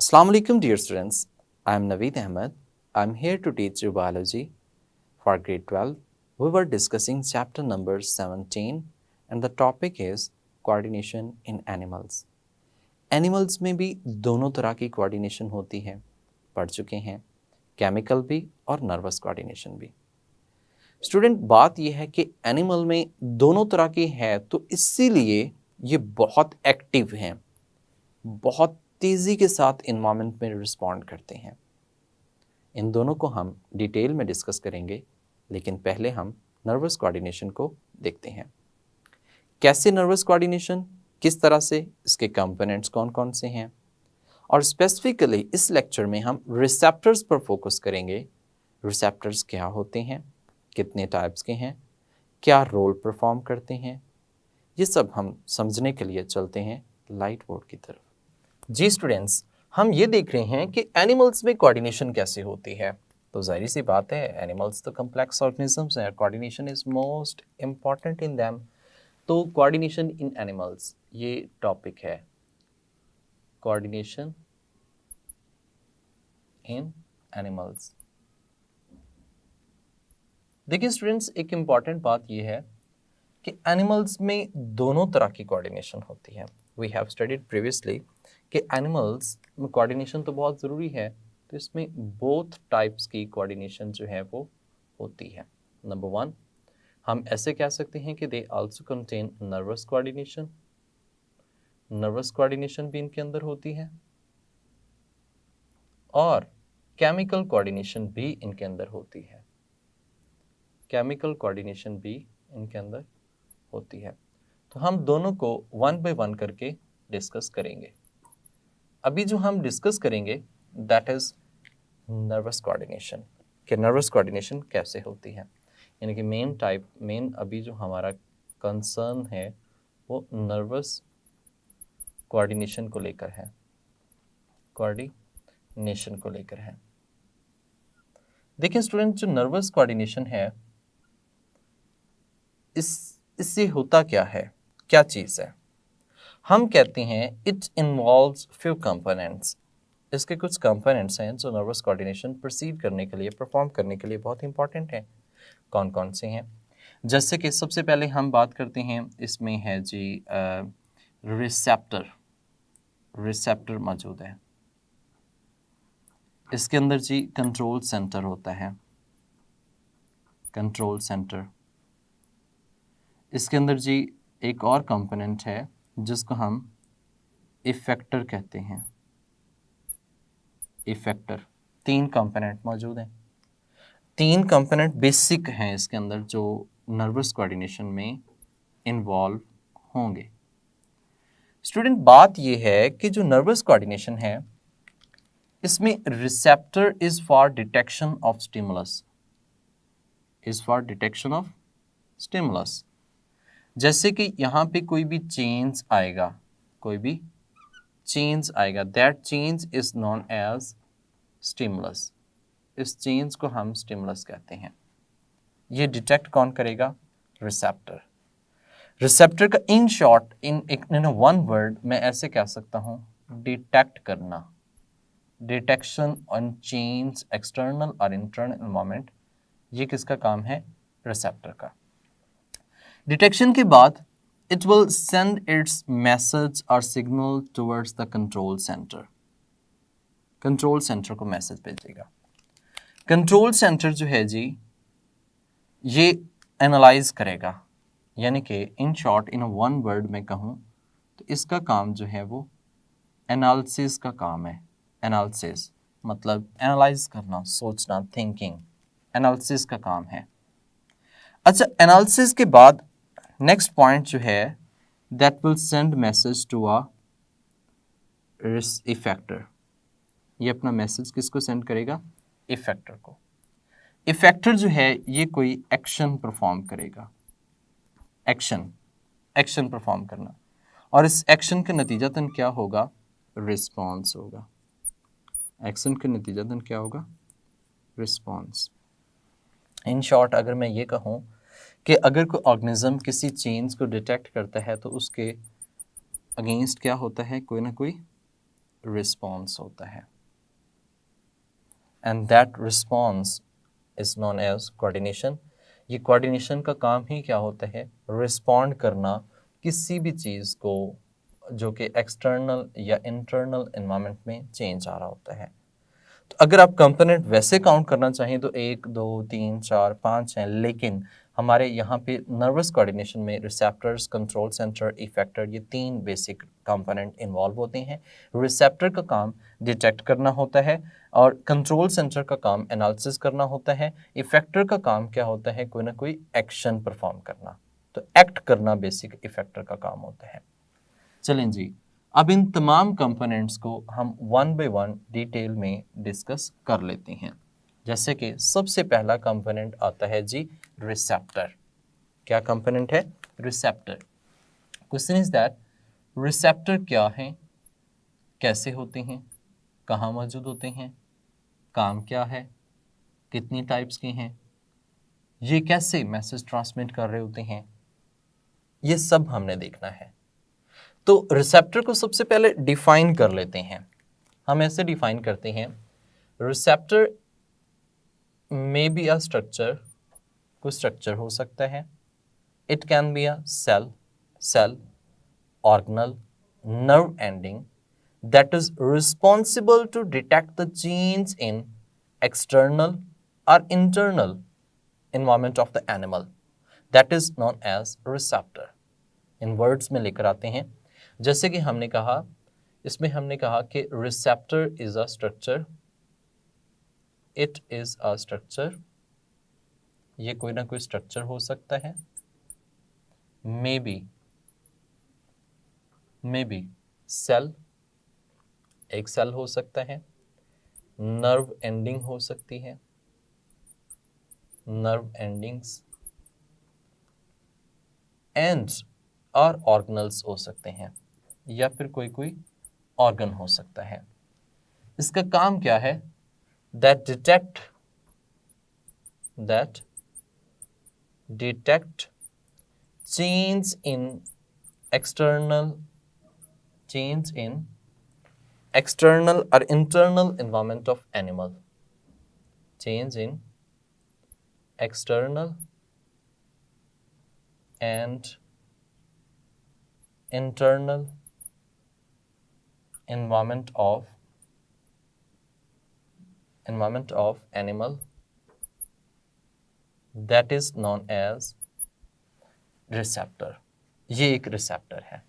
Assalamu alaikum dear students, I am Naveed Ahmed. I am here to teach you biology for grade 12. We were discussing chapter number 17 and the topic is coordination in animals. Animals में भी दोनों तरह की coordination होती है, पढ़ चुके हैं, केमिकल भी और नर्वस कोऑर्डिनेशन भी। स्टूडेंट बात यह है कि एनिमल में दोनों तरह की है तो इसीलिए ये बहुत एक्टिव हैं, बहुत तेज़ी के साथ इन्वायरमेंट में रिस्पॉन्ड करते हैं। इन दोनों को हम डिटेल में डिस्कस करेंगे, लेकिन पहले हम नर्वस कोऑर्डिनेशन को देखते हैं। कैसे नर्वस कोऑर्डिनेशन, किस तरह से, इसके कंपोनेंट्स कौन कौन से हैं, और स्पेसिफिकली इस लेक्चर में हम रिसेप्टर्स पर फोकस करेंगे। रिसेप्टर्स क्या होते हैं, कितने टाइप्स के हैं, क्या रोल परफॉर्म करते हैं, ये सब हम समझने के लिए चलते हैं लाइट बोर्ड की तरफ। जी स्टूडेंट्स, हम ये देख रहे हैं कि एनिमल्स में कोऑर्डिनेशन कैसे होती है। तो जाहिर सी बात है, एनिमल्स तो कम्प्लेक्स ऑर्गेनिजम्स हैं, coordination is most important in them. तो कोऑर्डिनेशन इन एनिमल्स ये टॉपिक है, कोऑर्डिनेशन इन एनिमल्स। देखिए स्टूडेंट्स, एक इम्पॉर्टेंट बात यह है कि एनिमल्स में दोनों तरह की कोऑर्डिनेशन होती है। वी हैव स्टडीड प्रीवियसली कि एनिमल्स में कोऑर्डिनेशन तो बहुत ज़रूरी है, तो इसमें बोथ टाइप्स की कोऑर्डिनेशन जो है वो होती है। नंबर वन, हम ऐसे कह सकते हैं कि they also contain nervous coordination. Nervous coordination भी इनके अंदर होती है और केमिकल कोऑर्डिनेशन भी इनके अंदर होती है। केमिकल कोऑर्डिनेशन भी इनके अंदर होती है। तो हम दोनों को वन बाय वन करके डिस्कस करेंगे। अभी जो हम डिस्कस करेंगे दैट इज नर्वस कोऑर्डिनेशन, कि नर्वस कोऑर्डिनेशन कैसे होती है। यानी कि मेन अभी जो हमारा कंसर्न है वो नर्वस कोऑर्डिनेशन को लेकर है, कोऑर्डिनेशन को लेकर है। देखिए स्टूडेंट, जो नर्वस कोऑर्डिनेशन है इससे होता क्या है, क्या चीज़ है। हम कहते हैं इट इन्वॉल्व्स फ्यू कंपोनेंट्स। इसके कुछ कंपोनेंट्स हैं जो नर्वस कोऑर्डिनेशन प्रोसीड करने के लिए, परफॉर्म करने के लिए बहुत इंपॉर्टेंट हैं। कौन कौन से हैं? जैसे कि सबसे पहले हम बात करते हैं, इसमें है जी रिसेप्टर मौजूद है। इसके अंदर जी कंट्रोल सेंटर होता है, कंट्रोल सेंटर। इसके अंदर जी एक और कंपोनेंट है जिसको हम इफेक्टर कहते हैं, इफेक्टर। तीन कंपोनेंट मौजूद हैं, तीन कंपोनेंट बेसिक हैं इसके अंदर जो नर्वस कोऑर्डिनेशन में इन्वॉल्व होंगे। स्टूडेंट बात ये है कि जो नर्वस कोऑर्डिनेशन है इसमें receptor is for detection of stimulus, is for detection of stimulus. जैसे कि यहाँ पे कोई भी चेंज आएगा, कोई भी चेंज आएगा, that change is known as stimulus. इस चेंज को हम स्टिमुलस कहते हैं। ये डिटेक्ट कौन करेगा? रिसेप्टर। रिसेप्टर का in short, in one word मैं ऐसे कह सकता हूँ, डिटेक्ट करना, डिटेक्शन ऑन चेंज एक्सटर्नल और इंटरनल एनवायरनमेंट। ये किसका काम है? रिसेप्टर का। डिटेक्शन के बाद it will send its message or signal towards the control center. Control centre को मैसेज भेजेगा। कंट्रोल सेंटर जो है जी ये एनालाइज करेगा, यानी कि in short, in one word में कहूँ तो इसका काम जो है वो एनालिसिस का काम है। एनालिसिस मतलब एनालाइज करना, सोचना, थिंकिंग, एनालिसिस का काम है। अच्छा, एनालिसिस के बाद नेक्स्ट पॉइंट जो है that will send message to a effector. ये अपना मैसेज किसको सेंड करेगा? इफेक्टर को। इफेक्टर जो है ये कोई एक्शन परफॉर्म करेगा, एक्शन परफॉर्म करना, और इस एक्शन के नतीजतन क्या होगा? रिस्पॉन्स होगा। एक्शन के नतीजतन क्या होगा? रिस्पॉन्स। इन शॉर्ट अगर मैं ये कहूँ कि अगर कोई ऑर्गेनिज्म किसी चेंज को डिटेक्ट करता है तो उसके अगेंस्ट क्या होता है? कोई ना कोई रिस्पॉन्स होता है, and that response is known as coordination. ये कोऑर्डिनेशन का काम ही क्या होता है, रिस्पॉन्ड करना किसी भी चीज़ को जो कि एक्सटर्नल या इंटरनल एनवायरनमेंट में चेंज आ रहा होता है। तो अगर आप कंपोनेंट वैसे काउंट करना चाहें तो 1 2 3 4 5 हैं, लेकिन हमारे यहाँ पे नर्वस कोऑर्डिनेशन में रिसेप्टर्स, कंट्रोल सेंटर, इफेक्टर, ये 3 बेसिक कंपोनेंट इन्वॉल्व होते हैं। रिसेप्टर का काम डिटेक्ट करना होता है और कंट्रोल सेंटर का काम एनालिसिस करना होता है। इफेक्टर का काम क्या होता है, कोई ना कोई एक्शन परफॉर्म करना, तो एक्ट करना बेसिक इफेक्टर का काम होता है। चलें जी, अब इन तमाम कंपोनेंट्स को हम वन बाय वन डिटेल में डिस्कस कर लेते हैं। जैसे कि सबसे पहला कंपोनेंट आता है जी रिसेप्टर। क्या कंपोनेंट है, receptor. Question is that receptor क्या है, कैसे होते हैं, कहाँ मौजूद होते हैं, काम क्या है, कितनी टाइप्स के हैं, ये कैसे मैसेज ट्रांसमिट कर रहे होते हैं, ये सब हमने देखना है। तो रिसेप्टर को सबसे पहले डिफाइन कर लेते हैं। हम ऐसे डिफाइन करते हैं, रिसेप्टर में बी अ स्ट्रक्चर, कोई स्ट्रक्चर हो सकता है। It can be a cell, organelle, nerve ending that is responsible to detect the change in external or internal environment of the animal, that is known as receptor। In words में लेकर आते हैं, जैसे कि हमने कहा, इसमें हमने कहा कि receptor is a structure, it is a structure, ये कोई ना कोई स्ट्रक्चर हो सकता है। मे बी सेल, एक सेल हो सकता है। नर्व एंडिंग हो सकती है, नर्व एंडिंग्स, एंड्स और ऑर्गेनल्स हो सकते हैं, या फिर कोई ऑर्गन हो सकता है। इसका काम क्या है, that detect change in external or internal environment of animal, change in external and internal environment of animal, that is known as receptor। ये एक रिसेप्टर है।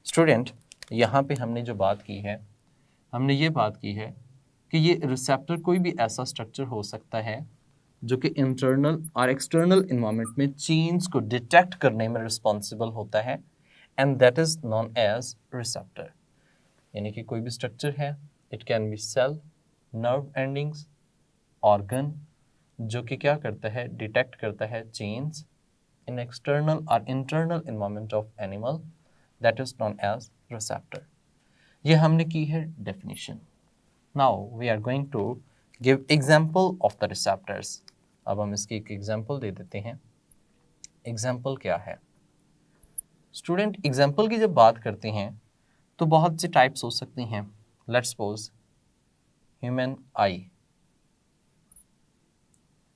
स्टूडेंट, यहाँ पे हमने जो बात की है, हमने ये बात की है कि ये रिसेप्टर कोई भी ऐसा स्ट्रक्चर हो सकता है जो कि इंटरनल और एक्सटर्नल इन्वायरमेंट में चेंज को डिटेक्ट करने में रिस्पॉन्सिबल होता है, and that is known as receptor. यानी कि कोई भी स्ट्रक्चर है, it can be cell, nerve endings, organ, जो कि क्या करता है, डिटेक्ट करता है चेंज इन एक्सटर्नल और internal environment of animal, that is known as receptor. ये हमने की है definition. Now we are going to give example of the receptors. अब हम इसकी एक एग्जाम्पल दे देते हैं। एग्जाम्पल क्या है स्टूडेंट, एग्जाम्पल की जब बात करते हैं तो बहुत सी टाइप्स हो सकती हैं। Let's suppose human I,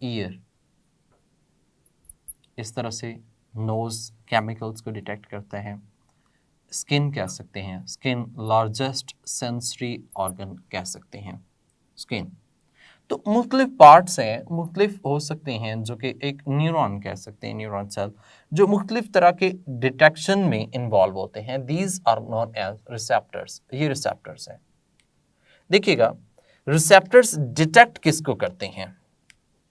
year, इस तरह से नोज केमिकल्स को डिटेक्ट करता है। स्किन कह सकते हैं, स्किन लार्जेस्ट सेंसरी ऑर्गन कह सकते हैं स्किन। तो मुख्तलिफ पार्ट्स हैं, मुख्तलिफ हो सकते हैं, जो कि एक न्यूरॉन कह सकते हैं, न्यूरॉन सेल, जो मुख्तलिफ तरह के डिटेक्शन में इन्वॉल्व होते हैं। These are known as receptors. ये रिसेप्टर्स हैं। देखिएगा, रिसेप्टर्स डिटेक्ट किसको करते हैं,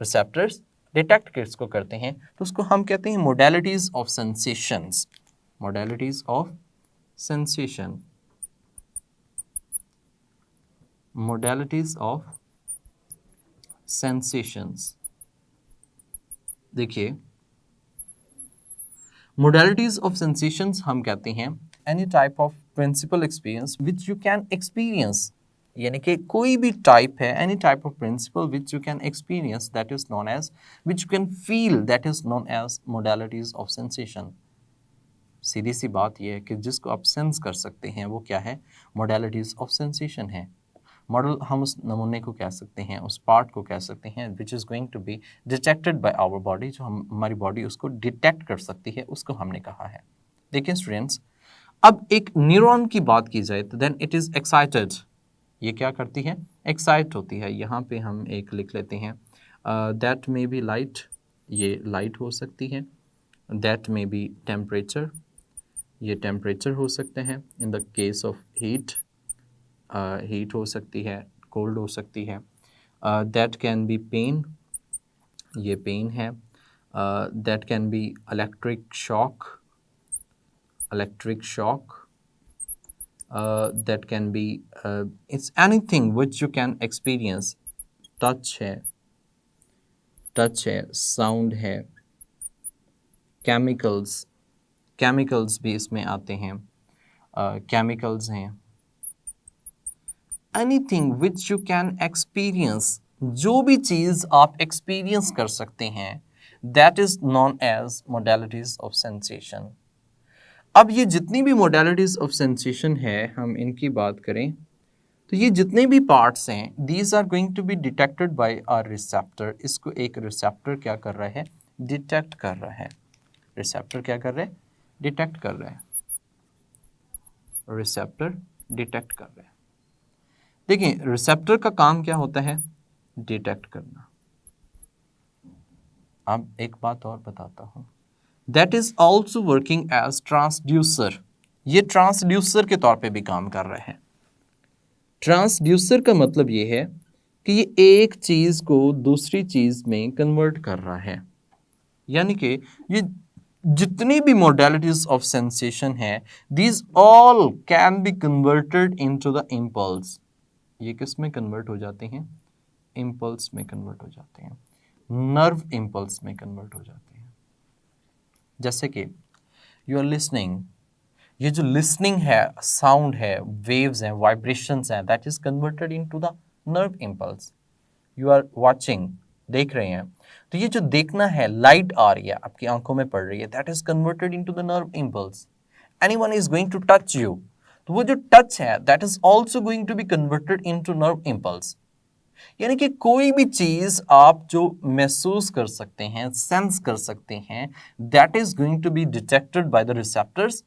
रिसेप्टर्स डिटेक्ट किसको करते हैं, तो उसको हम कहते हैं modalities of sensations, modalities of sensation, modalities of sensations. देखिए, मोडेलिटीज ऑफ सेंसेशंस हम कहते हैं any type of principal experience which you can experience, यानी कि कोई भी टाइप है, any type of principal which you can experience, that is known as, which you can feel, that is known as modalities of sensation. सीधी सी बात यह है कि जिसको आप सेंस कर सकते हैं वो क्या है, मोडेलिटीज ऑफ सेंसेशन है। मॉडल हम उस नमूने को कह सकते हैं, उस पार्ट को कह सकते हैं which is going to be detected by our body, जो हमारी बॉडी उसको डिटेक्ट कर सकती है, उसको हमने कहा है। देखिए स्टूडेंट्स, अब एक न्यूरॉन की बात की जाए तो देन इट इज़ एक्साइटेड। ये क्या करती है, एक्साइट होती है। यहाँ पे हम एक लिख लेते हैं दैट मे बी लाइट, ये लाइट हो सकती है। दैट मे बी टेम्परेचर, ये टेम्परेचर हो सकते हैं। In the case of heat, heat हो सकती है, कोल्ड हो सकती है। दैट कैन बी पेन, ये पेन है। That can B electric shock, electric shock. That can B it's anything which you can experience. Touch है, टच है, साउंड है, केमिकल्स, केमिकल्स भी इसमें आते हैं, केमिकल्स हैं। Anything which you can experience, जो भी चीज़ आप एक्सपीरियंस कर सकते हैं, that is known as modalities of sensation. अब ये जितनी भी मोडेलिटीज ऑफ सेंसेशन है, हम इनकी बात करें तो ये जितने भी पार्ट्स हैं, these are going to be detected by a receptor. इसको एक रिसेप्टर क्या कर रहा है, डिटेक्ट कर रहा है। रिसेप्टर क्या कर रहे हैं, डिटेक्ट कर रहे हैं। रिसेप्टर डिटेक्ट कर रहे हैं। देखिए रिसेप्टर का काम क्या होता है, डिटेक्ट करना। अब एक बात और बताता हूँ, that is also working as transducer. ये ट्रांसड्यूसर के तौर पे भी काम कर रहे हैं। ट्रांसड्यूसर का मतलब ये है कि ये एक चीज को दूसरी चीज में कन्वर्ट कर रहा है। यानी कि ये जितनी भी मोडेलिटीज ऑफ सेंसेशन है, these all can be converted into the impulse. ये किस में कन्वर्ट हो जाते हैं, इम्पल्स में कन्वर्ट हो जाते हैं, नर्व इम्पल्स में कन्वर्ट हो जाते हैं। जैसे कि यू आर लिसनिंग, ये जो लिसनिंग है, साउंड है, वेव्स हैं, वाइब्रेशंस हैं, that is converted into the nerve impulse. You are watching, देख रहे हैं, तो ये जो देखना है, लाइट आ रही है, आपकी आंखों में पड़ रही है, that is converted into the nerve impulse. Anyone is going to touch you, तो वो जो टच है that is also going to be converted into nerve impulse. यानी कि कोई भी चीज आप जो महसूस कर सकते हैं, सेंस कर सकते हैं, that is going to be detected by the receptors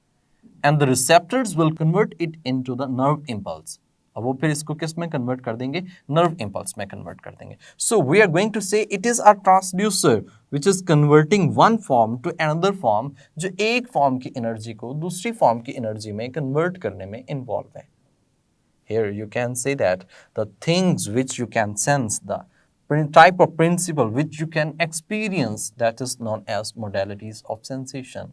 and the receptors will convert it into the nerve impulse. अब वो फिर इसको किस में कन्वर्ट कर देंगे, नर्व इम्पल्स में कन्वर्ट कर देंगे। So we are going to say it is a transducer which is converting one form to another form, जो एक फॉर्म की एनर्जी को दूसरी फॉर्म की एनर्जी में कन्वर्ट करने में इन्वॉल्व है। Here you can say that the things which you can sense, the type of principle which you can experience, that is known as modalities of sensation.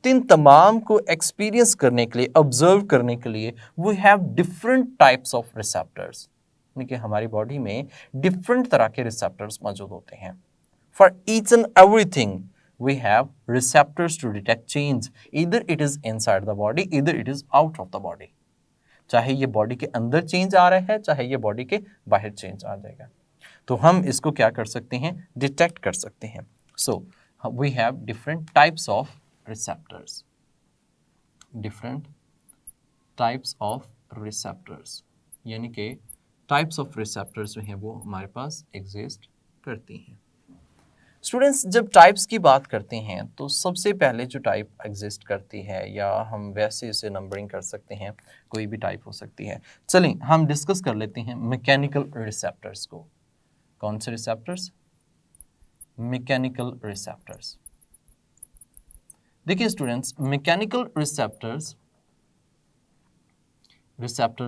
तो इन तमाम को एक्सपीरियंस करने के लिए, ऑब्जर्व करने के लिए we have different types of receptors. यानी कि हमारी बॉडी में डिफरेंट तरह के रिसेप्टर्स मौजूद होते हैं। For each and everything we have receptors to detect change, either it is inside the body, either it is out of the body। चाहे ये बॉडी के अंदर चेंज आ रहा है, चाहे ये बॉडी के बाहर चेंज आ जाएगा, तो हम इसको क्या कर सकते हैं, डिटेक्ट कर सकते हैं। So we have different types of receptors, different types of receptors, यानी कि टाइप्स ऑफ रिसेप्टर्स जो हैं वो हमारे पास एग्जिस्ट करती हैं। स्टूडेंट्स, जब टाइप्स की बात करते हैं तो सबसे पहले जो टाइप एग्जिस्ट करती है, या हम वैसे इसे नंबरिंग कर सकते हैं, कोई भी टाइप हो सकती है। चलिए हम डिस्कस कर लेते हैं मैकेनिकल रिसेप्टर्स को। कौन से रिसेप्टर्स, मैकेनिकल रिसेप्टर्स। देखिए स्टूडेंट्स, मैकेनिकल रिसेप्टर्स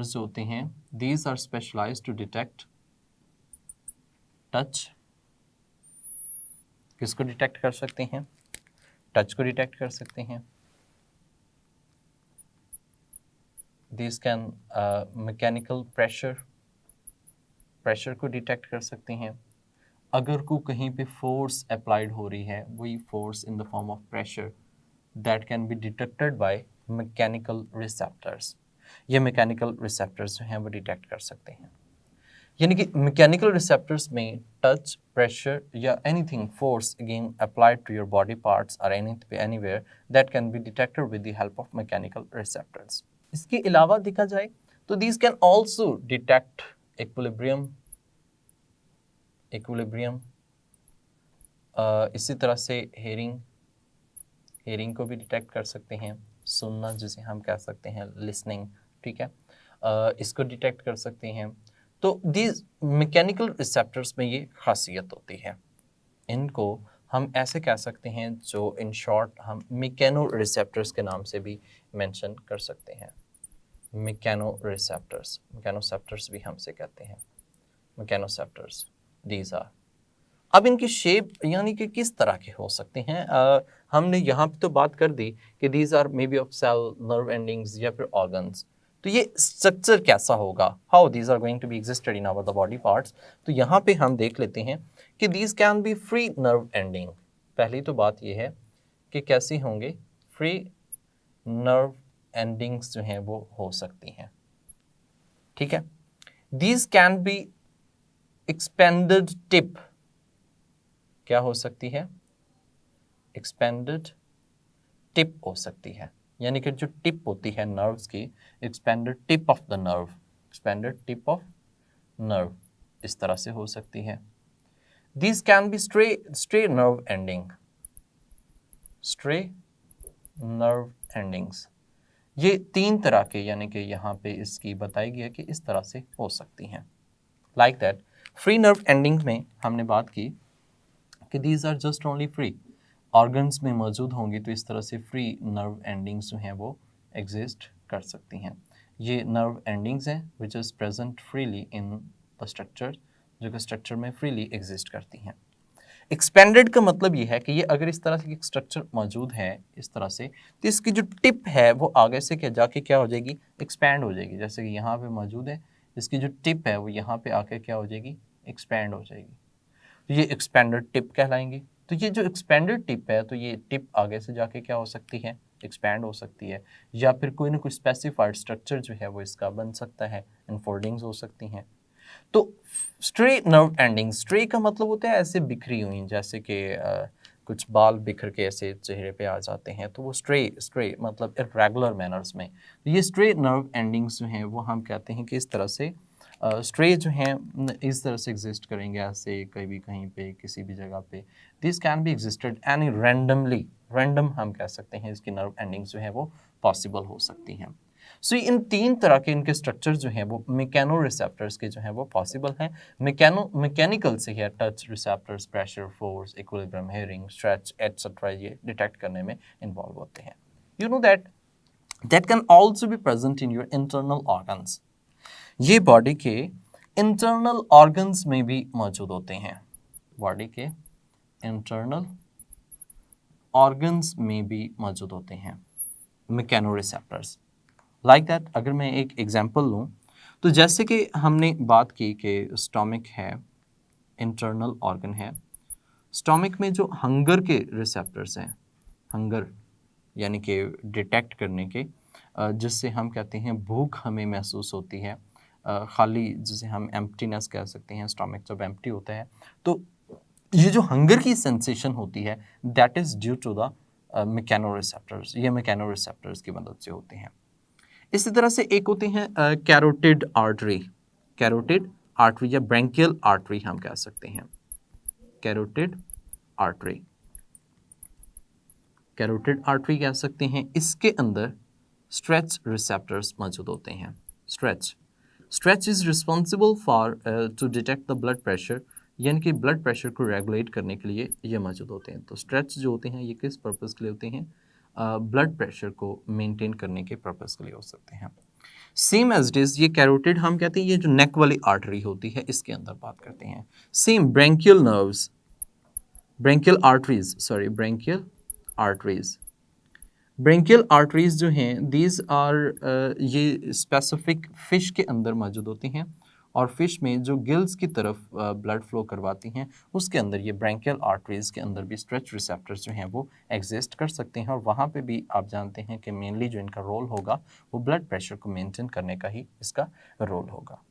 जो होते हैं, these are specialized to detect touch. किसको डिटेक्ट कर सकते हैं, टच को डिटेक्ट कर सकते हैं। दिस कैन मैकेनिकल प्रेशर को डिटेक्ट कर सकते हैं। अगर को कहीं पे फोर्स अप्लाइड हो रही है, वही force in the form of pressure, that can be detected by mechanical receptors. ये मैकेनिकल रिसेप्टर्स जो हैं वो डिटेक्ट कर सकते हैं। यानी कि मैकेनिकल रिसेप्टर्स में टच, प्रेशर या anything force again applied to your body parts और anywhere that can be detected with the help of mechanical receptors. इसके अलावा देखा जाए तो these can also detect equilibrium, इसी तरह से हेयरिंग को भी डिटेक्ट कर सकते हैं, सुनना जिसे हम कह सकते हैं लिसनिंग, ठीक है, इसको डिटेक्ट कर सकते हैं। तो दीज मैकेनिकल रिसेप्टर्स में ये खासियत होती है, इनको हम ऐसे कह सकते हैं जो इन शॉर्ट हम मैकेनो रिसेप्टर्स के नाम से भी मेंशन कर सकते हैं। मैकेनोसेप्टर्स भी हमसे कहते हैं, मैकेनोसेप्टर्स दीज आर। अब इनकी शेप यानी कि किस तरह के हो सकते हैं, हमने यहाँ पे तो बात कर दी कि these are may be of cell, nerve endings या फिर ऑर्गन्स। तो ये स्ट्रक्चर कैसा होगा, how these are going to be existed in our the body parts. तो यहाँ पे हम देख लेते हैं कि these can be free nerve ending. पहली तो बात ये है कि कैसी होंगे, फ्री नर्व एंडिंग्स जो हैं वो हो सकती हैं, ठीक है। These can be expanded tip, क्या हो सकती है, एक्सपेंडेड टिप हो सकती है, यानी कि जो टिप होती है नर्व्स की, expanded tip of the nerve, expanded tip of nerve इस तरह से हो सकती है। This can be stray nerve ending, stray nerve endings. ये तीन तरह के, यानी कि यहाँ पे इसकी बताई गई है कि इस तरह से हो सकती हैं। Like that free nerve ending में हमने बात की कि these are just only free, organs में मौजूद होंगी तो इस तरह से फ्री नर्व एंडिंग्स जो हैं वो एग्जिस्ट कर सकती हैं। ये नर्व एंडिंग्स हैं which is present freely in the structure, जो कि स्ट्रक्चर में फ्रीली एग्जिस्ट करती हैं। एक्सपेंडेड का मतलब ये है कि ये अगर इस तरह से एक स्ट्रक्चर मौजूद है इस तरह से, तो इसकी जो टिप है वो आगे से क्या जाके क्या हो जाएगी, एक्सपैंड हो जाएगी। जैसे कि यहाँ पे मौजूद है, इसकी जो टिप है वो यहाँ पे आके क्या हो जाएगी, एक्सपैंड हो जाएगी। तो ये एक्सपेंडेड टिप कहलाएंगी। तो ये जो एक्सपेंडेड टिप है, तो ये टिप आगे से जाके क्या हो सकती है, एक्सपैंड हो सकती है, या फिर कोई ना कोई स्पेसिफाइड स्ट्रक्चर जो है वो इसका बन सकता है, इनफोल्डिंग्स हो सकती हैं। तो स्ट्रे नर्व एंडिंग, स्ट्रे का मतलब होता है ऐसे बिखरी हुई, जैसे कि कुछ बाल बिखर के ऐसे चेहरे पे आ जाते हैं, तो वो स्ट्रे मतलब इरेगुलर मैनर्स में। तो ये स्ट्रे नर्व एंडिंग्स जो हैं वो हम कहते हैं कि इस तरह से स्ट्रे जो हैं इस तरह से एग्जिस्ट करेंगे, ऐसे कभी कहीं पे किसी भी जगह पे। This can be existed any randomly, random हम कह सकते हैं इसकी नर्व एंडिंग्स जो है वो पॉसिबल हो सकती हैं। सो इन तीन तरह के इनके स्ट्रक्चर जो हैं वो मैकेनो रिसेप्टर्स के जो हैं वो पॉसिबल हैं। मैकेनिकल से है touch receptors, pressure, force, equilibrium, hearing, stretch etcetera ये डिटेक्ट करने में इन्वॉल्व होते हैं। You know that can also be present in your internal organs. ये बॉडी के इंटरनल ऑर्गन्स में भी मौजूद होते हैं, बॉडी के इंटरनल ऑर्गन्स में भी मौजूद होते हैं मैकेनो रिसेप्टर्स। लाइक दैट अगर मैं एक एग्जांपल लूँ तो जैसे कि हमने बात की कि स्टोमिक है, इंटरनल ऑर्गन है। स्टोमिक में जो हंगर के रिसेप्टर्स हैं, हंगर यानी कि डिटेक्ट करने के, जिससे हम कहते हैं भूख हमें महसूस होती है, खाली जिसे हम एम्प्टीनेस कह सकते हैं, स्टोमिक जब एम्प्टी होता है तो ये जो हंगर की सेंसेशन होती है that is due to the mechano receptors. ये मैकेनो रिसेप्टर्स की मदद से होते हैं। इसी तरह से एक होते हैं कैरोटिड आर्टरी, कैरोटिड आर्टरी या ब्रैंकियल आर्टरी हम कह सकते हैं, कैरोटिड आर्टरी, कैरोटिड आर्टरी कह सकते हैं। इसके अंदर स्ट्रेच रिसेप्टर्स मौजूद होते हैं। Stretch is responsible for to detect the blood pressure, यानी कि ब्लड प्रेशर को रेगुलेट करने के लिए ये मौजूद होते हैं। तो स्ट्रेच जो होते हैं ये किस पर्पज़ के लिए होते हैं, ब्लड प्रेशर को मेंटेन करने के पर्पज़ के लिए हो सकते हैं। सेम एज इट इज़ ये कैरोटिड हम कहते हैं, ये जो नेक वाली आर्टरी होती है इसके अंदर बात करते हैं। Same branchial nerves, branchial arteries, sorry branchial arteries, branchial arteries जो हैं दीज आर ये स्पेसिफिक फिश के अंदर मौजूद होती हैं, और फिश में जो गिल्स की तरफ ब्लड फ्लो करवाती हैं उसके अंदर ये ब्रैंकियल आर्टरीज के अंदर भी स्ट्रेच रिसेप्टर्स जो हैं वो एग्जिस्ट कर सकते हैं। और वहाँ पे भी आप जानते हैं कि मेनली जो इनका रोल होगा वो ब्लड प्रेशर को मेंटेन करने का ही इसका रोल होगा।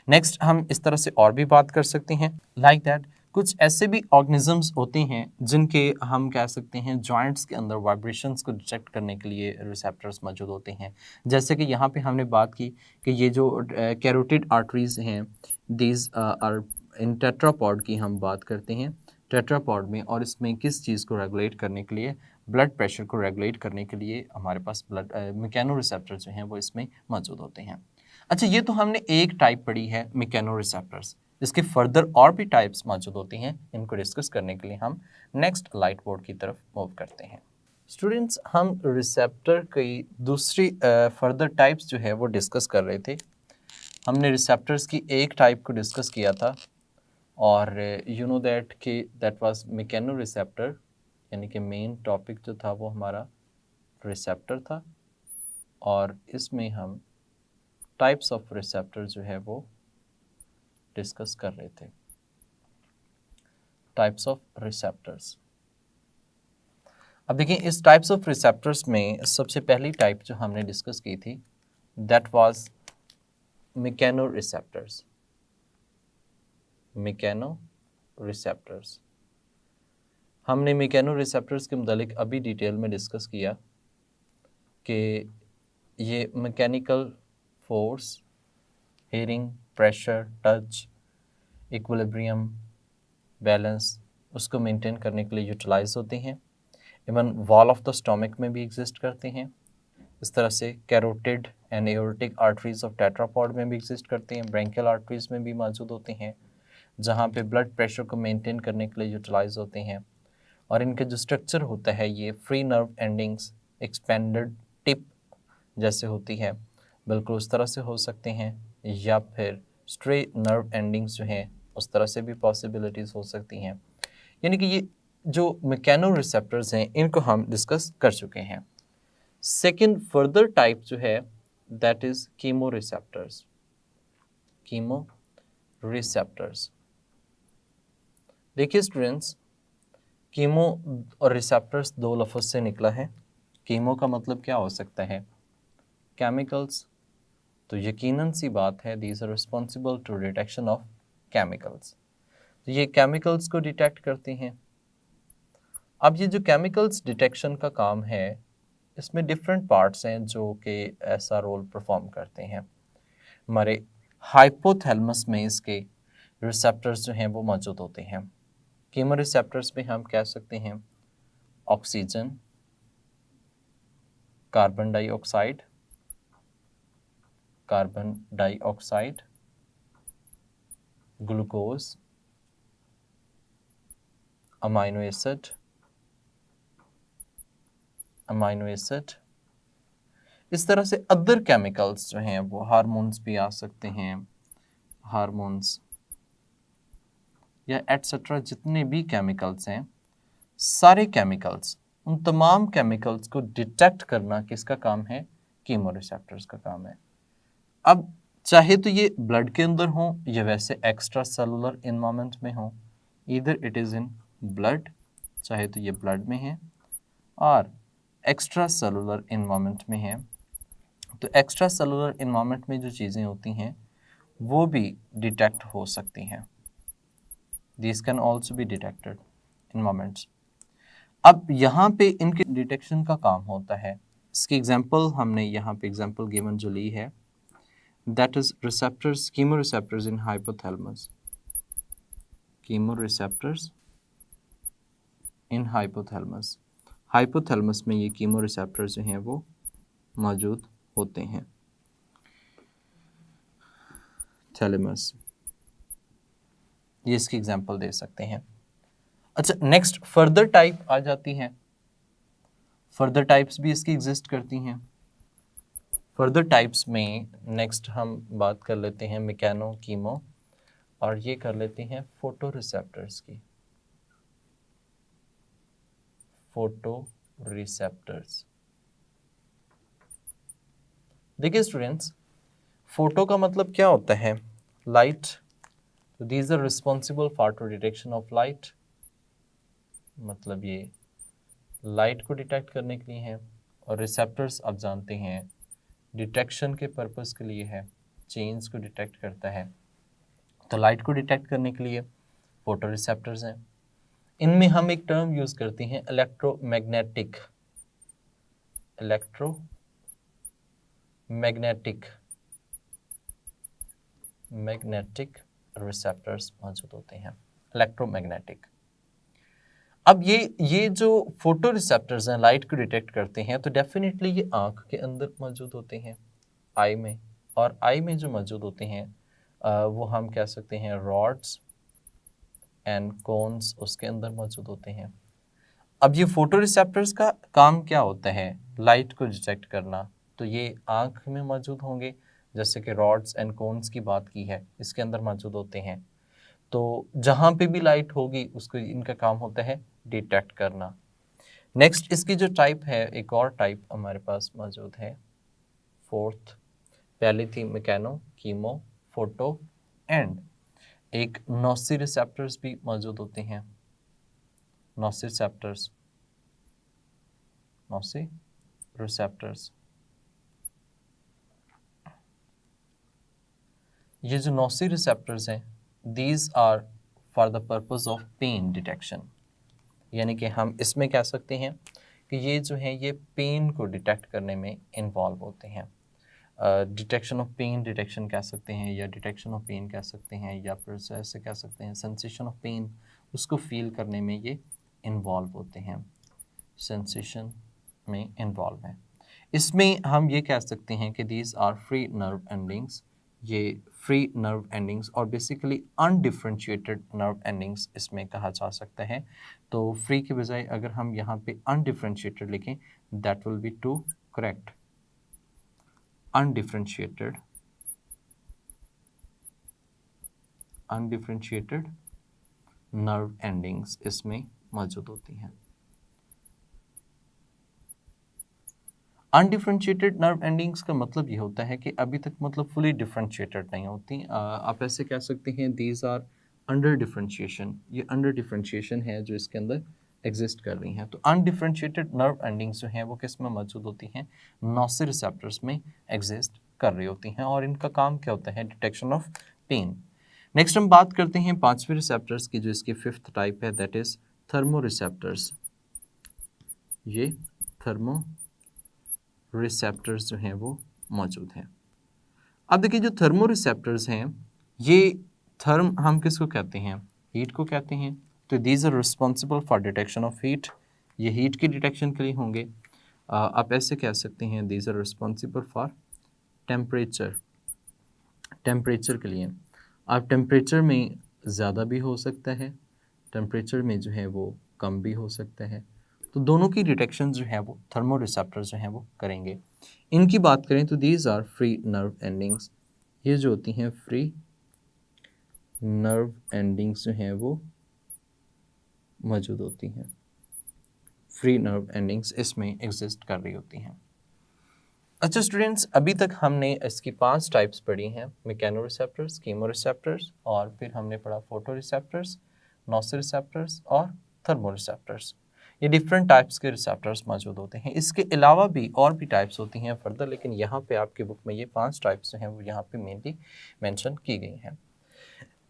नेक्स्ट हम इस तरह से और भी बात कर सकते हैं लाइक दैट कुछ ऐसे भी ऑर्गेनिजम्स होते हैं जिनके हम कह सकते हैं जॉइंट्स के अंदर वाइब्रेशंस को डिटेक्ट करने के लिए रिसेप्टर्स मौजूद होते हैं। जैसे कि यहाँ पे हमने बात की कि ये जो कैरोटिड आर्टरीज हैं दीज आर इन टेट्रापॉड की हम बात करते हैं टेट्रापॉड में, और इसमें किस चीज़ को रेगुलेट करने के लिए, ब्लड प्रेशर को रेगुलेट करने के लिए हमारे पास ब्लड मैकेनो रिसेप्टर जो हैं वो इसमें मौजूद होते हैं। अच्छा, ये तो हमने एक टाइप पढ़ी है मैकेनो रिसेप्टर्स। इसके फर्दर और भी टाइप्स मौजूद होती हैं, इनको डिस्कस करने के लिए हम नेक्स्ट लाइट बोर्ड की तरफ मूव करते हैं। स्टूडेंट्स, हम रिसेप्टर की दूसरी फर्दर टाइप्स जो है वो डिस्कस कर रहे थे। हमने रिसेप्टर्स की एक टाइप को डिस्कस किया था और यू नो दैट कि दैट वाज मैकेनो रिसेप्टर, यानी कि मेन टॉपिक जो था वो हमारा रिसेप्टर था, और इसमें हम टाइप्स ऑफ रिसेप्टर जो है वो डिस्कस कर रहे थे। Types of receptors. अब देखिए, इस टाइप्स ऑफ रिसेप्टर्स में सबसे पहली टाइप जो हमने डिस्कस की थी that was mechano receptors. Mechano receptors, हमने मैकेनो रिसेप्टर्स के मुतालिक अभी डिटेल में डिस्कस किया कि ये mechanical force, hearing, pressure, touch, equilibrium, balance, उसको मेंटेन करने के लिए यूटिलाइज होते हैं। Even wall of the stomach में भी एग्जिस्ट करते हैं। इस तरह से carotid and aortic arteries of tetrapod में भी एग्जिस्ट करते हैं। ब्रैंकियल आर्टरीज में भी मौजूद होते हैं, जहाँ पे ब्लड प्रेशर को मेंटेन करने के लिए यूटिलाइज होते हैं। और इनका जो स्ट्रक्चर होता है ये free nerve endings expanded tip जैसे होती है, बिल्कुल उस तरह से हो सकते हैं, या फिर स्ट्रे नर्व एंडिंग्स जो हैं उस तरह से भी पॉसिबिलिटीज़ हो सकती हैं। यानी कि ये जो मैकेनो रिसेप्टर्स हैं इनको हम डिस्कस कर चुके हैं। सेकेंड फर्दर टाइप जो है that is chemo receptors. Chemo receptors, देखिए स्टूडेंट्स, कीमो और रिसेप्टर्स दो लफ्ज़ से निकला है। कीमो का मतलब क्या हो सकता है? केमिकल्स। तो यकीनन सी बात है these are responsible to detection of chemicals. तो ये केमिकल्स को डिटेक्ट करते हैं। अब ये जो केमिकल्स डिटेक्शन का काम है इसमें डिफरेंट पार्ट्स हैं जो कि ऐसा रोल परफॉर्म करते हैं। हमारे हाइपोथैलेमस में इसके रिसेप्टर्स जो हैं वो मौजूद होते हैं। कीमो रिसेप्टर्स में हम कह सकते हैं oxygen, carbon dioxide, glucose, amino acid, इस तरह से अदर केमिकल्स जो हैं वो हार्मोन्स भी आ सकते हैं, हार्मोन्स या एटसेट्रा, जितने भी केमिकल्स हैं, सारे केमिकल्स, उन तमाम केमिकल्स को डिटेक्ट करना किसका काम है? कीमो रिसेप्टर्स का काम है। अब चाहे तो ये ब्लड के अंदर हो या वैसे एक्स्ट्रा सेलुलर इन्वायरमेंट में हो, either it is in blood, चाहे तो ये ब्लड में है और एक्स्ट्रा सेलुलर इन्वायरमेंट में है। तो एक्स्ट्रा सेलुलर इन्वायरमेंट में जो चीज़ें होती हैं वो भी डिटेक्ट हो सकती हैं। These can also be detected environments। अब यहाँ पे इनके डिटेक्शन का काम होता है। इसकी एग्जांपल हमने यहाँ पे एग्जांपल गिवन जो ली है that is receptors, chemoreceptors in hypothalamus। chemoreceptors in hypothalamus। Hypothalamus में ये कीमोरिसेप्टर्स जो हैं वो मौजूद होते हैं। थैलेमस, ये इसकी एग्जांपल दे सकते हैं। अच्छा, नेक्स्ट फर्दर टाइप आ जाती है। फर्दर टाइप्स भी इसकी एग्जिस्ट करती हैं। फर्दर टाइप्स में नेक्स्ट हम बात कर लेते हैं मैकेनो, कीमो, और ये कर लेते हैं फोटो रिसेप्टर्स की। फोटो रिसेप्टर्स, देखिए स्टूडेंट्स, फोटो का मतलब क्या होता है? लाइट। तो these are responsible for to detection of light, मतलब ये लाइट को डिटेक्ट करने के लिए है। और रिसेप्टर्स आप जानते हैं डिटेक्शन के पर्पस के लिए है। चेंज को डिटेक्ट करता है। तो लाइट को डिटेक्ट करने के लिए फोटो रिसेप्टर्स हैं। इनमें हम एक टर्म यूज करते हैं इलेक्ट्रोमैग्नेटिक रिसेप्टर्स मौजूद होते हैं, इलेक्ट्रोमैग्नेटिक। अब ये जो फोटो रिसेप्टर्स हैं लाइट को डिटेक्ट करते हैं, तो डेफिनेटली ये आंख के अंदर मौजूद होते हैं, आई में। और आई में जो मौजूद होते हैं वो हम कह सकते हैं रॉड्स एंड कोन्स उसके अंदर मौजूद होते हैं। अब ये फोटो रिसेप्टर्स का काम क्या होता है? लाइट को डिटेक्ट करना। तो ये आंख में मौजूद होंगे, जैसे कि रॉड्स एंड कोन्स की बात की है, इसके अंदर मौजूद होते हैं। तो जहाँ पे भी लाइट होगी उसको इनका काम होता है डिटेक्ट करना। नेक्स्ट इसकी जो टाइप है, एक और टाइप हमारे पास मौजूद है, फोर्थ। पहले थी मैकेनो, कीमो, फोटो एंड एक नोसी रिसेप्टर्स भी मौजूद होते हैं। नोसी रिसेप्टर्स ये जो नोसी रिसेप्टर्स हैं, these are for the purpose of pain detection. यानी कि हम इसमें कह सकते हैं कि ये जो है ये पेन को डिटेक्ट करने में इन्वॉल्व होते हैं। डिटेक्शन ऑफ पेन डिटेक्शन कह सकते हैं, या डिटेक्शन ऑफ पेन कह सकते हैं, या फिर ऐसे कह सकते हैं सेंसेशन ऑफ पेन, उसको फील करने में ये इन्वॉल्व होते हैं, सेंसेशन में इन्वॉल्व है। इसमें हम ये कह सकते हैं कि these are free nerve endings, ये फ्री नर्व एंडिंग्स और बेसिकली अनडिफरेंशिएटेड नर्व एंडिंग्स इसमें कहा जा सकता है। तो फ्री के बजाय अगर हम यहाँ पे अनडिफरेंशिएटेड लिखें, that will be to correct. Undifferentiated nerve endings इसमें मौजूद होती हैं। अनडिफरेंशिएटेड नर्व एंडिंग्स का मतलब ये होता है कि अभी तक मतलब फुली डिफरेंशिएटेड नहीं होती। आप ऐसे कह सकते हैं दीज आर अंडर डिफरेंशिएशन, ये अंडर डिफरेंशिएशन है जो इसके अंदर एग्जिस्ट कर रही हैं। तो अनडिफरेंशिएटेड नर्व एंडिंग्स जो हैं वो किस में मौजूद होती हैं? नोसी रिसेप्टर्स में एग्जिस्ट कर रही होती हैं, और इनका काम क्या होता है? Detection of pen. नेक्स्ट हम बात करते हैं पांचवें रिसेप्टर्स की, जो इसकी फिफ्थ टाइप है, दैट इज थर्मो रिसेप्टर्स। ये थर्मो रिसेप्टर्स जो हैं वो मौजूद हैं। अब देखिए जो थर्मो रिसेप्टर्स हैं, ये थर्म हम किसको कहते हैं? हीट को कहते हैं। तो these are responsible for detection of heat, ये हीट की डिटेक्शन के लिए होंगे। आप ऐसे कह सकते हैं these are responsible for temperature के लिए। अब टेम्परेचर में ज़्यादा भी हो सकता है, टेम्परेचर में जो है वो कम भी हो सकता है। तो दोनों की डिटेक्शन जो है वो थर्मो रिसेप्टर्स जो हैं वो करेंगे। इनकी बात करें तो these are free nerve endings, ये जो होती हैं फ्री नर्व एंडिंग्स जो हैं वो मौजूद होती हैं। फ्री नर्व एंडिंग्स इसमें एग्जिस्ट कर रही होती हैं। अच्छा स्टूडेंट्स, अभी तक हमने इसकी 5 टाइप्स पढ़ी हैं, मैकेनो रिसेप्टर्स, कीमो रिसेप्टर्स, और फिर हमने पढ़ा फोटो रिसेप्टर्स, नोसी रिसेप्टर्स और थर्मो रिसेप्टर्स। ये डिफरेंट टाइप्स के रिसेप्टर्स मौजूद होते हैं। इसके अलावा भी और भी टाइप्स होती हैं फर्दर, लेकिन यहाँ पे आपकी बुक में ये 5 टाइप्स जो हैं वो यहाँ पे मेनली मेंशन की गई हैं।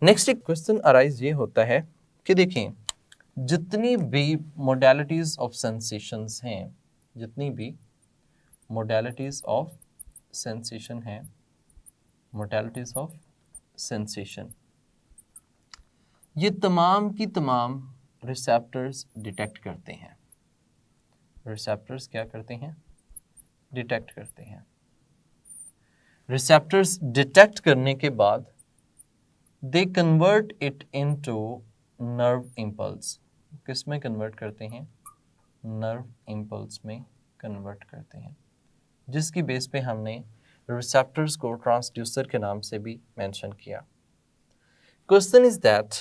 नेक्स्ट एक क्वेश्चन अराइज ये होता है कि देखें, जितनी भी मोडालिटीज़ ऑफ सेंसेशंस हैं, जितनी भी मोडालिटीज़ ऑफ सेंसेशन है, मोडालिटीज़ ऑफ सेंसेशन, ये तमाम की तमाम रिसेप्टर्स डिटेक्ट करते हैं। रिसेप्टर्स क्या करते हैं? डिटेक्ट करते हैं। रिसेप्टर्स डिटेक्ट करने के बाद they convert it into nerve impulse. किस में कन्वर्ट करते हैं? नर्व इम्पल्स में कन्वर्ट करते हैं, जिसकी बेस पे हमने रिसेप्टर्स को ट्रांसड्यूसर के नाम से भी मेंशन किया। क्वेश्चन इज दैट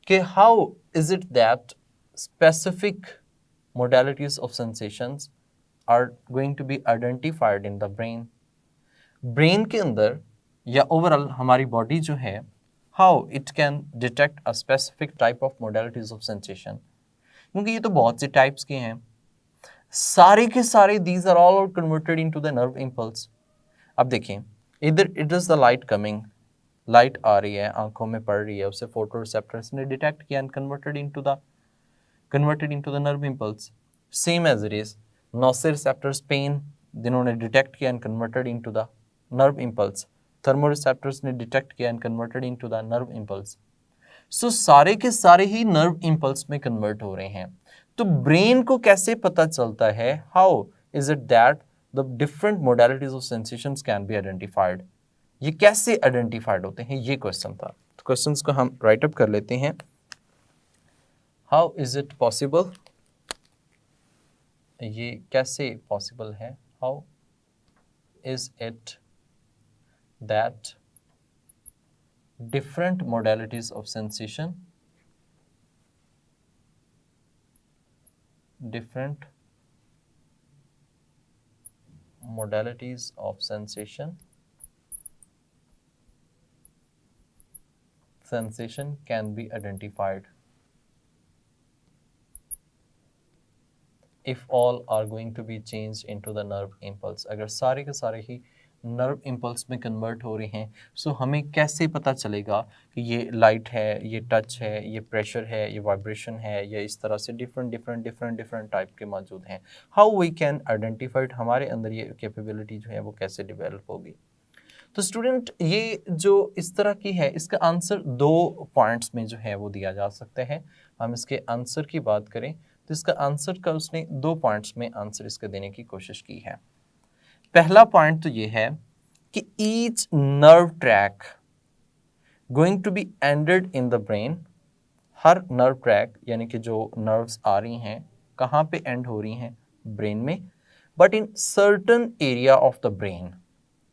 कि how is it that specific modalities of sensations are going to be identified in the brain? Brain के अंदर या ओवरऑल हमारी बॉडी जो है, how it can detect a specific type of modalities of sensation, क्योंकि ये तो बहुत से टाइप्स के हैं, सारे के सारे these are all converted into the nerve impulse. अब देखें, इधर it is the light coming, light आ रही है, आंखों में पड़ रही है, उसे फोटो रिसेप्टर्स ने डिटेक्ट किया and converted into the nerve impulse. Same as it is nociceptors pain जिन्होंने डिटेक्ट किया and converted into the nerve impulse, thermoreceptors ने डिटेक्ट किया and converted into the nerve impulse. So सारे के सारे ही nerve impulse में convert हो रहे हैं। तो ब्रेन को कैसे पता चलता है, how is it that the different modalities of sensations can be identified, ये कैसे आइडेंटिफाइड होते हैं, ये क्वेश्चन था। तो क्वेश्चंस को हम राइट अप कर लेते हैं। हाउ इज इट पॉसिबल, ये कैसे पॉसिबल है, how is it that different modalities of sensation, different modalities of sensation can be identified if all are going to be changed into the nerve impulse। अगर सारे के सारे ही nerve impulse में convert हो रहे हैं, सो हमें कैसे पता चलेगा कि ये लाइट है, ये टच है, ये प्रेशर है, ये वाइब्रेशन है, या इस तरह से डिफरेंट टाइप के मौजूद हैं। हाउ वी कैन आइडेंटिफाइड, हमारे अंदर ये कैपेबिलिटी जो है वो कैसे डेवलप होगी। तो स्टूडेंट ये जो इस तरह की है, इसका आंसर 2 पॉइंट्स में जो है वो दिया जा सकता है। हम इसके आंसर की बात करें तो इसका आंसर का उसने 2 पॉइंट्स में आंसर इसका देने की कोशिश की है। पहला पॉइंट तो ये है कि each nerve track going to be ended in the brain, हर नर्व ट्रैक यानी कि जो नर्व्स आ रही हैं कहाँ पे एंड हो रही हैं, ब्रेन में, but in certain area of the brain,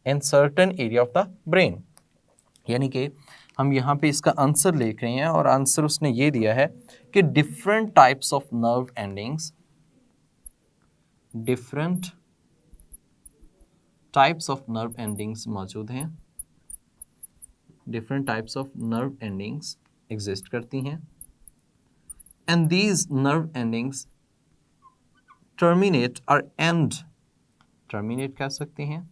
in certain area of the brain. यानी कि हम यहाँ पे इसका आंसर लिख रहे हैं और आंसर उसने ये दिया है कि different types of nerve endings, different types of nerve endings मौजूद हैं, different types of nerve endings exist करती हैं, and these nerve endings terminate और एंड, टर्मिनेट कह सकते हैं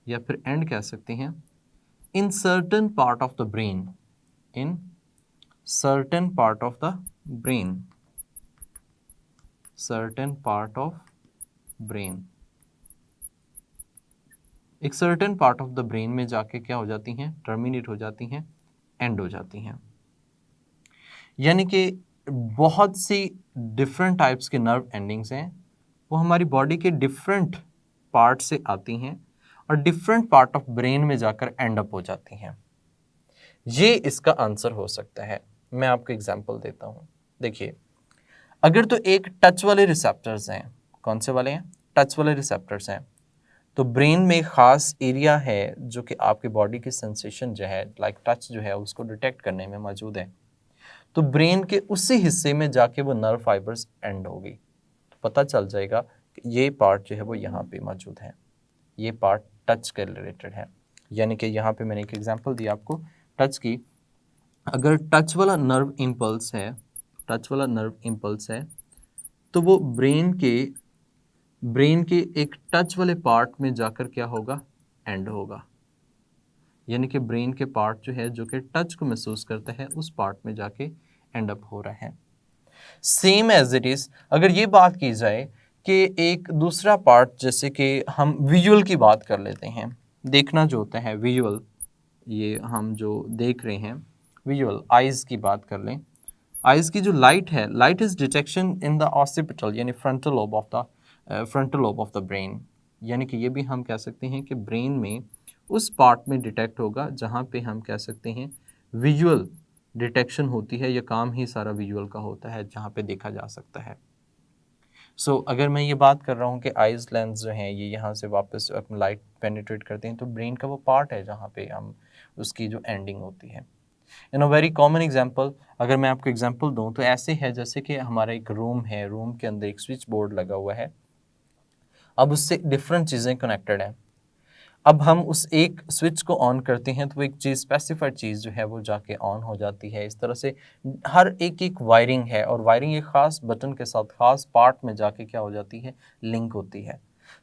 या फिर एंड कह सकते हैं, in certain part of the brain, in certain part of the brain, certain part of brain, एक certain part of the brain में जाके क्या हो जाती हैं, टर्मिनेट हो जाती हैं, एंड हो जाती हैं। यानी कि बहुत सी डिफरेंट टाइप्स के नर्व एंडिंग्स हैं, वो हमारी बॉडी के डिफरेंट पार्ट से आती हैं और डिफरेंट पार्ट ऑफ ब्रेन में जाकर एंड अप हो जाती हैं। ये इसका आंसर हो सकता है। मैं आपको एग्जांपल देता हूँ। देखिए, अगर तो एक टच वाले रिसेप्टर्स हैं, कौन से वाले हैं, टच वाले रिसेप्टर्स हैं, तो ब्रेन में एक ख़ास एरिया है जो कि आपकी बॉडी की सेंसेशन जो है लाइक टच जो है उसको डिटेक्ट करने में मौजूद है। तो ब्रेन के उसी हिस्से में जाके वो नर्व फाइबर्स एंड होगी, तो पता चल जाएगा कि ये पार्ट जो है वो यहाँ पे मौजूद है, ये पार्ट टच के रिलेटेड है। यानी कि यहाँ पे मैंने एक एग्जांपल दिया आपको टच की। अगर टच वाला नर्व इम्पल्स है, टच वाला नर्व इम्पल्स है, तो वो ब्रेन के एक टच वाले पार्ट में जाकर क्या होगा, एंड होगा। यानी कि ब्रेन के पार्ट जो है जो कि टच को महसूस करता है उस पार्ट में जाके एंड अप हो रहा है। सेम एज इट इज अगर ये बात की जाए कि एक दूसरा पार्ट, जैसे कि हम विजुअल की बात कर लेते हैं, देखना जो होता है विजुअल, ये हम जो देख रहे हैं विजुअल, आइज़ की बात कर लें। आइज़ की जो लाइट है, light is detection in the occipital यानी frontal lobe of the brain. यानी कि ये भी हम कह सकते हैं कि ब्रेन में उस पार्ट में डिटेक्ट होगा जहाँ पे हम कह सकते हैं विजुअल डिटेक्शन होती है, या काम ही सारा विजुअल का होता है जहाँ पे देखा जा सकता है। सो अगर मैं ये बात कर रहा हूँ कि आइज़ लेंस जो हैं ये यहाँ से वापस अपनी लाइट पेनिट्रेट करते हैं, तो ब्रेन का वो पार्ट है जहाँ पे हम उसकी जो एंडिंग होती है। इन अ वेरी कॉमन एग्जांपल, अगर मैं आपको एग्जांपल दूं तो ऐसे है जैसे कि हमारा एक रूम है, रूम के अंदर एक स्विच बोर्ड लगा हुआ है, अब उससे डिफरेंट चीज़ें कनेक्टेड हैं। अब हम उस एक स्विच को ऑन करते हैं तो वो एक चीज़, स्पेसिफाइड चीज़ जो है वो जाके ऑन हो जाती है। इस तरह से हर एक वायरिंग है और वायरिंग एक ख़ास बटन के साथ ख़ास पार्ट में जाके क्या हो जाती है, लिंक होती है।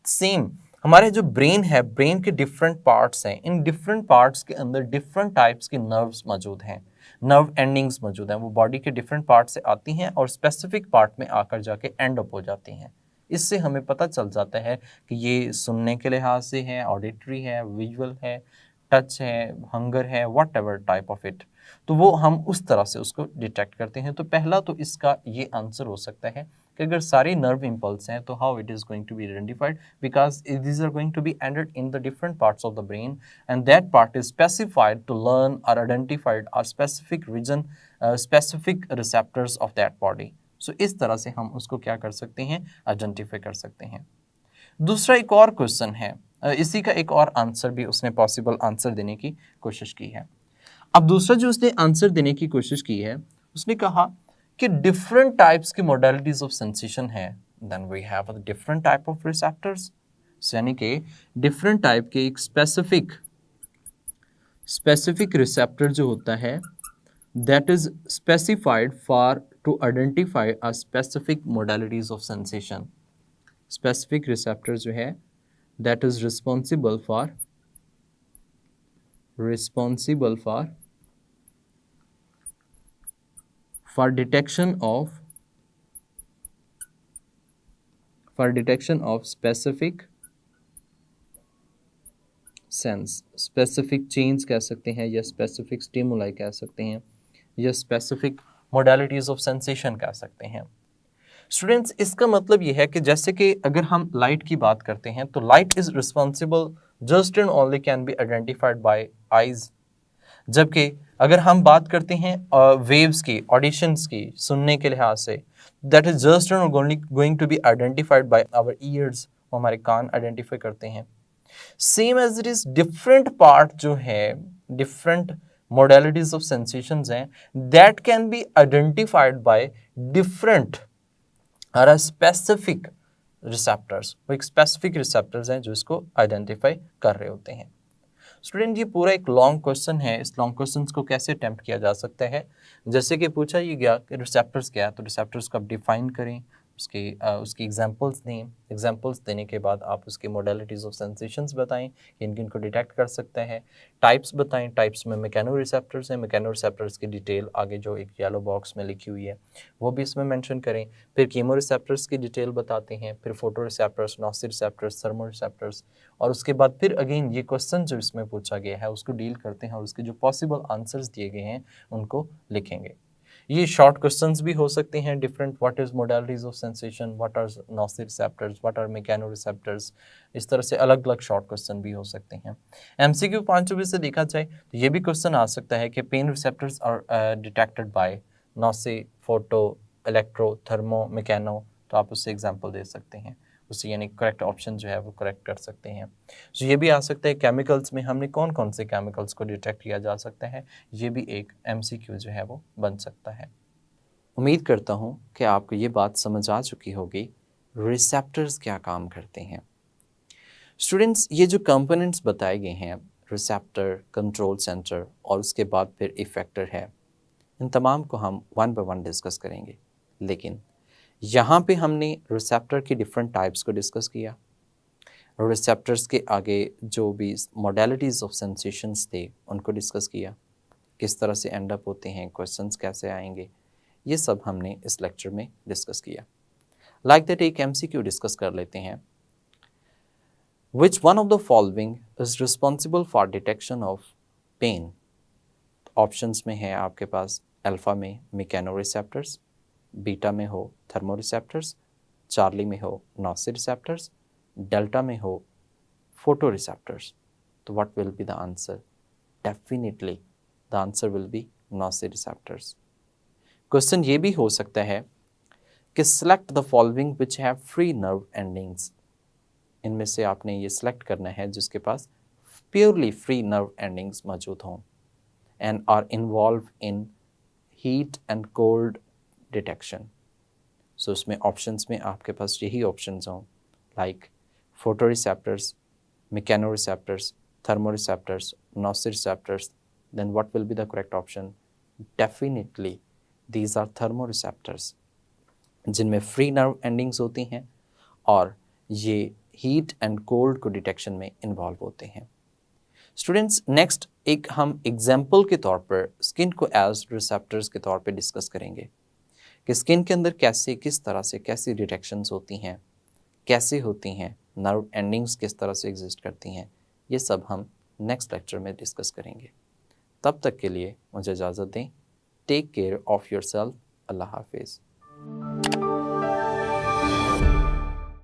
सेम हमारे जो ब्रेन है, ब्रेन के डिफरेंट पार्ट्स हैं, इन डिफरेंट पार्ट्स के अंदर डिफरेंट टाइप्स के नर्व्स मौजूद हैं, नर्व एंडिंग्स मौजूद हैं। वो बॉडी के डिफरेंट पार्ट से आती हैं और स्पेसिफिक पार्ट में आकर जाके एंड अप हो जाती हैं। इससे हमें पता चल जाता है कि ये सुनने के लिहाज से है, ऑडिटरी है, विजुअल है, टच है, हंगर है, what ever type of it. तो वो हम उस तरह से उसको डिटेक्ट करते हैं। तो पहला तो इसका ये आंसर हो सकता है कि अगर सारे नर्व इम्पल्स हैं तो how it is going to be identified, because these are going to be entered in the different parts of the brain, and that part is specified to learn or identified or specific region, specific receptors of that body. So इस तरह से हम उसको क्या कर सकते हैं, identify कर सकते हैं। दूसरा एक और क्वेश्चन है, इसी का एक और आंसर भी उसने पॉसिबल आंसर देने की कोशिश की है। अब दूसरा जो उसने आंसर देने की कोशिश की है, उसने कहा कि डिफरेंट टाइप्स की मोडालिटीज ऑफ सेंसेशन है, then we have different type of receptors. यानी कि डिफरेंट टाइप के एक स्पेसिफिक रिसेप्टर जो होता है, that is specified for to identify a specific modalities of sensation. Specific receptor जो है that is responsible for detection of specific sense, specific change कह सकते हैं या स्पेसिफिक स्टिमुलाई कह सकते हैं या स्पेसिफिक मोडालिटीज ऑफ सेंसेशन कह सकते हैं। स्टूडेंट्स, इसका मतलब यह है कि जैसे कि अगर हम लाइट की बात करते हैं तो light is responsible just and only can be identified bye eyes, जबकि अगर हम बात करते हैं वेव्स की, ऑडिशंस की, सुनने के लिहाज से, that is just and only going to be identified by our ears, हमारे कान आइडेंटिफाई करते हैं। Same as it is different part जो है, डिफरेंट मोडालिटीज ऑफ सेंसेशंस हैं, that can be identified by different और स्पेसिफिक रिसेप्टर्स। वो एक स्पेसिफिक रिसेप्टर्स हैं जो इसको आइडेंटिफाई कर रहे होते हैं। स्टूडेंट, ये पूरा एक लॉन्ग क्वेश्चन है। इस लॉन्ग क्वेश्चन को कैसे अटेम्प्ट किया जा सकता है, जैसे कि पूछा ये गया कि रिसेप्टर्स क्या है, तो रिसेप्टर्स को आप डिफाइन करें, उसकी एग्जांपल्स दें। एग्जांपल्स देने के बाद आप उसकी मोडालिटीज़ ऑफ सेंसेशंस बताएं कि इनको इनको डिटेक्ट कर सकता है। टाइप्स बताएं, टाइप्स में मैकेनो रिसेप्टर्स हैं, मैकेनो रिसेप्टर्स की डिटेल आगे जो एक येलो बॉक्स में लिखी हुई है वो भी इसमें मेंशन करें। फिर कीमो रिसेप्टर्स की डिटेल बताते हैं, फिर photo receptors, noci receptors, thermo receptors, और उसके बाद फिर अगेन ये क्वेश्चन जो इसमें पूछा गया है उसको डील करते हैं और उसके जो पॉसिबल आंसर्स दिए गए हैं उनको लिखेंगे। ये शॉर्ट क्वेश्चंस भी हो सकते हैं different, what is modalities of sensation, what are noci receptors, what are mechano receptors, इस तरह से अलग अलग शॉर्ट क्वेश्चन भी हो सकते हैं। एमसीक्यू पॉइंट ऑफ व्यू से देखा जाए तो ये भी क्वेश्चन आ सकता है कि pain receptors are detected by noci, photo, electro, thermo, mechano, तो आप उससे एग्जाम्पल दे सकते हैं, उससे यानी करेक्ट ऑप्शन जो है वो करेक्ट कर सकते हैं। तो ये भी आ सकता है केमिकल्स में हमने कौन कौन से केमिकल्स को डिटेक्ट किया जा सकता है, ये भी एक एमसीक्यू जो है वो बन सकता है। उम्मीद करता हूँ कि आपको ये बात समझ आ चुकी होगी रिसेप्टर्स क्या काम करते हैं। स्टूडेंट्स, ये जो कंपोनेंट्स बताए गए हैं, रिसेप्टर, कंट्रोल सेंटर और उसके बाद फिर इफेक्टर है, इन तमाम को हम वन बाय वन डिस्कस करेंगे। लेकिन यहाँ पे हमने रिसेप्टर की डिफरेंट टाइप्स को डिस्कस किया, रिसेप्टर्स के आगे जो भी मोडालिटीज़ ऑफ सेंसेशंस थे उनको डिस्कस किया, किस तरह से एंड अप होते हैं, क्वेश्चंस कैसे आएंगे, ये सब हमने इस लेक्चर में डिस्कस किया। लाइक दैट एक एमसीक्यू डिस्कस कर लेते हैं। Which one of the following is responsible for detection of pain? Options में है आपके पास अल्फा में मैकेनो रिसेप्टर्स, बीटा में हो थर्मो रिसेप्टर्स, चार्ली में हो नॉसी रिसेप्टर्स, डेल्टा में हो फोटो रिसेप्टर्स। तो what will be the answer? Definitely the answer will be noci receptors. Question ये भी हो सकता है कि select the following which have free nerve endings. इनमें से आपने ये सिलेक्ट करना है जिसके पास प्योरली फ्री नर्व एंडिंग्स मौजूद हों and are involve in heat and cold detection. So उसमें ऑप्शंस में आपके पास यही ऑप्शंस हों, like photo receptors, mechano receptors, thermo receptors, noci receptors. Then what will be the correct option? Definitely these are thermo receptors, जिनमें free nerve endings होती हैं और ये हीट एंड कोल्ड को डिटेक्शन में इन्वॉल्व होते हैं। स्टूडेंट्स, नेक्स्ट एक हम एग्जाम्पल के तौर पर स्किन को एज रिसेप्टर्स के तौर पे डिस्कस करेंगे कि स्किन के अंदर कैसे किस तरह से कैसी डिटेक्शंस होती हैं, कैसे होती हैं, नर्व एंडिंग्स किस तरह से एग्जिस्ट करती हैं, ये सब हम नेक्स्ट लेक्चर में डिस्कस करेंगे। तब तक के लिए मुझे इजाज़त दें। Take care of yourself. Allah हाफिज़।